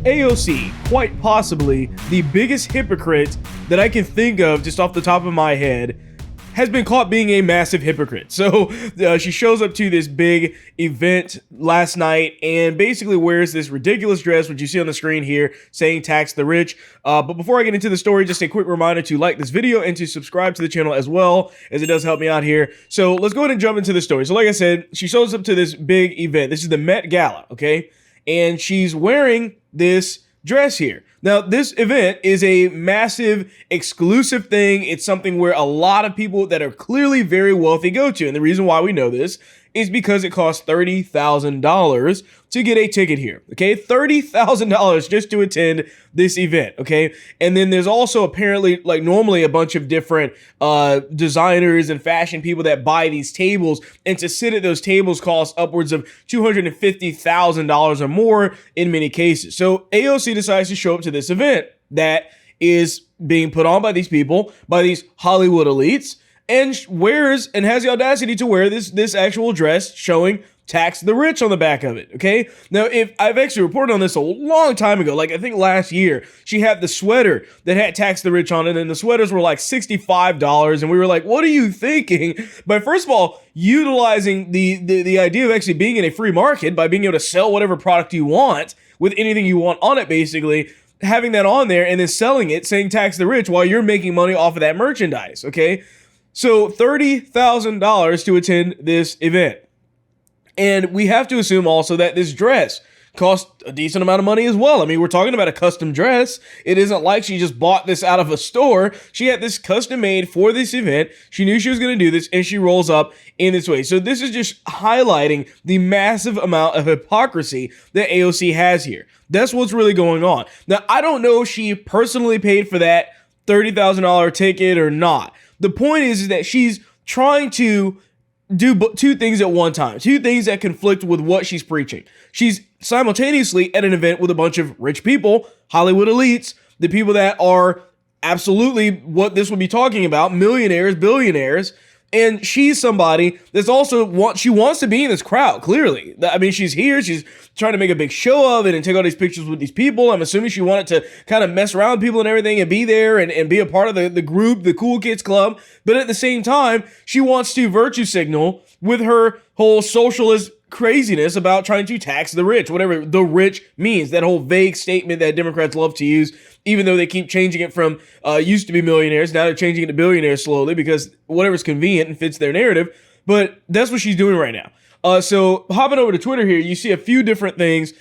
AOC, quite possibly the biggest hypocrite that I can think of just off the top of my head, has been caught being a massive hypocrite. So she shows up to this big event last night and basically wears this ridiculous dress, which you see on the screen here, saying tax the rich. But before I get into the story, just a quick reminder to like this video and to subscribe to the channel as well, as it does help me out here. So let's go ahead and jump into the story. So like I said, she shows up to this big event. This is the Met Gala, okay? And she's wearing this dress here. Now, this event is a massive exclusive thing. It's something where a lot of people that are clearly very wealthy go to. And the reason why we know this is because it costs $30,000 to get a ticket here, okay? $30,000 just to attend this event, okay? And then there's also apparently, like normally, a bunch of different designers and fashion people that buy these tables, and to sit at those tables costs upwards of $250,000 or more in many cases. So AOC decides to show up to this event that is being put on by these people, by these Hollywood elites, and wears and has the audacity to wear this actual dress showing tax the rich on the back of it, okay? Now, if I've actually reported on this a long time ago, like I think last year, she had the sweater that had tax the rich on it, and the sweaters were like $65, and we were like, what are you thinking? But first of all, utilizing the idea of actually being in a free market by being able to sell whatever product you want with anything you want on it, basically, having that on there and then selling it, saying tax the rich while you're making money off of that merchandise, okay? So $30,000 to attend this event. And we have to assume also that this dress cost a decent amount of money as well. I mean, we're talking about a custom dress. It isn't like she just bought this out of a store. She had this custom made for this event. She knew she was going to do this, and she rolls up in this way. So this is just highlighting the massive amount of hypocrisy that AOC has here. That's what's really going on. Now, I don't know if she personally paid for that $30,000 ticket or not. The point is that she's trying to do two things at one time, two things that conflict with what she's preaching. She's simultaneously at an event with a bunch of rich people, Hollywood elites, the people that are absolutely what this would be talking about, millionaires, billionaires. And she's somebody that's also she wants to be in this crowd, clearly. I mean, she's here. She's trying to make a big show of it and take all these pictures with these people. I'm assuming she wanted to kind of mess around with people and everything and be there and be a part of the group, the cool kids club. But at the same time, she wants to virtue signal with her whole socialist craziness about trying to tax the rich, whatever the rich means. That whole vague statement that Democrats love to use, even though they keep changing it from used to be millionaires, now they're changing it to billionaires slowly because whatever's convenient and fits their narrative. But that's what she's doing right now. So hopping over to Twitter here, you see a few different things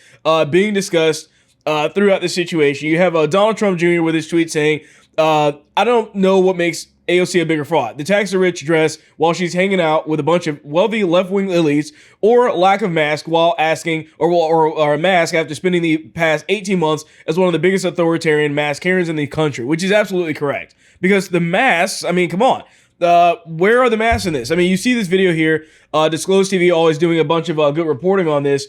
being discussed throughout this situation. You have Donald Trump Jr. with his tweet saying, I don't know what makes AOC a bigger fraud. The tax the rich dress while she's hanging out with a bunch of wealthy left-wing elites, or lack of mask while asking, or a mask after spending the past 18 months as one of the biggest authoritarian mask carriers in the country, which is absolutely correct. Because the masks, I mean, come on. Where are the masks in this? I mean, you see this video here, Disclosed TV always doing a bunch of good reporting on this.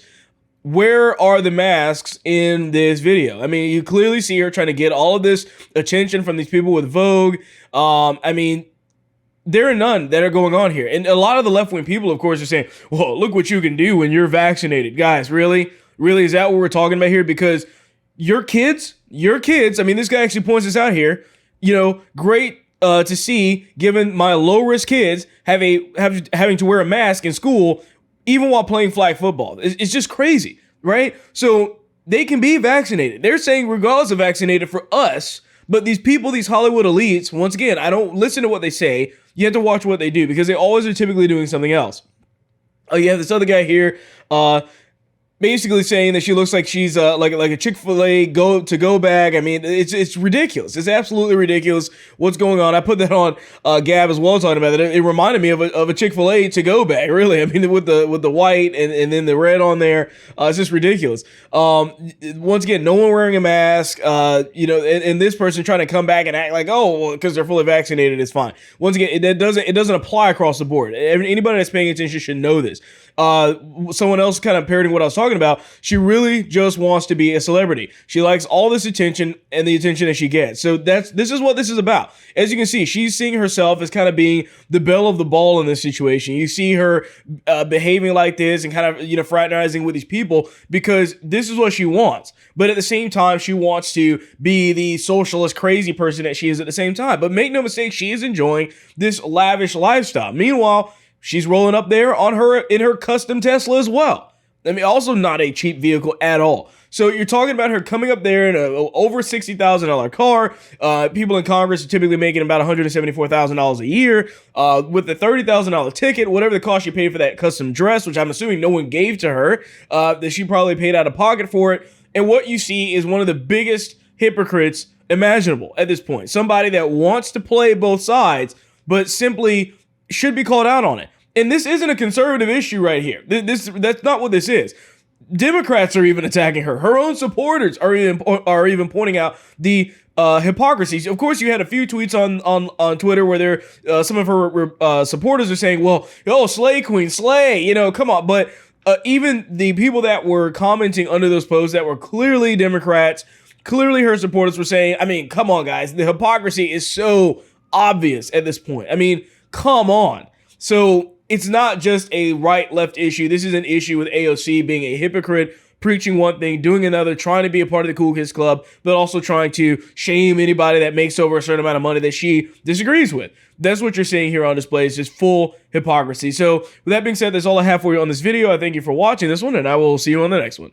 Where are the masks in this video? I mean, you clearly see her trying to get all of this attention from these people with Vogue. I mean, there are none that are going on here. And a lot of the left-wing people, of course, are saying, well, look what you can do when you're vaccinated. Guys, really? Really, is that what we're talking about here? Because your kids, I mean, this guy actually points this out here, you know, great to see, given my low-risk kids having to wear a mask in school, even while playing flag football. It's just crazy, right? So they can be vaccinated. They're saying regardless of vaccinated for us, but these people, these Hollywood elites, once again, I don't listen to what they say. You have to watch what they do because they always are typically doing something else. You have this other guy here, basically saying that she looks like she's like a Chick-fil-A go bag. I mean, it's ridiculous. It's absolutely ridiculous what's going on. I put that on Gab as well, talking about it. It reminded me of a Chick-fil-A to-go bag, really. I mean, with the white and then the red on there. It's just ridiculous. Once again, no one wearing a mask. You know, and this person trying to come back and act like, oh, because they're fully vaccinated, it's fine. Once again, it doesn't apply across the board. Anybody that's paying attention should know this. Someone else kind of parroting what I was talking talking about. She really just wants to be a celebrity. She likes all this attention and the attention that she gets. So this is what this is about. As you can see, she's seeing herself as kind of being the belle of the ball in this situation. You see her behaving like this and kind of, fraternizing with these people because this is what she wants. But at the same time, she wants to be the socialist crazy person that she is at the same time. But make no mistake, she is enjoying this lavish lifestyle. Meanwhile, she's rolling up there in her custom Tesla as well. I mean, also not a cheap vehicle at all. So you're talking about her coming up there in a over $60,000 car. People in Congress are typically making about $174,000 a year with the $30,000 ticket, whatever the cost she paid for that custom dress, which I'm assuming no one gave to her, that she probably paid out of pocket for it. And what you see is one of the biggest hypocrites imaginable at this point. Somebody that wants to play both sides, but simply should be called out on it. And this isn't a conservative issue right here. That's not what this is. Democrats are even attacking her. Her own supporters are even pointing out the hypocrisies. Of course, you had a few tweets on Twitter where some of her supporters are saying, well, slay queen, slay, come on. But even the people that were commenting under those posts that were clearly Democrats, clearly her supporters were saying, I mean, come on, guys. The hypocrisy is so obvious at this point. I mean, come on. So it's not just a right-left issue. This is an issue with AOC being a hypocrite, preaching one thing, doing another, trying to be a part of the cool kids club, but also trying to shame anybody that makes over a certain amount of money that she disagrees with. That's what you're seeing here on display. It's just full hypocrisy. So with that being said, that's all I have for you on this video. I thank you for watching this one, and I will see you on the next one.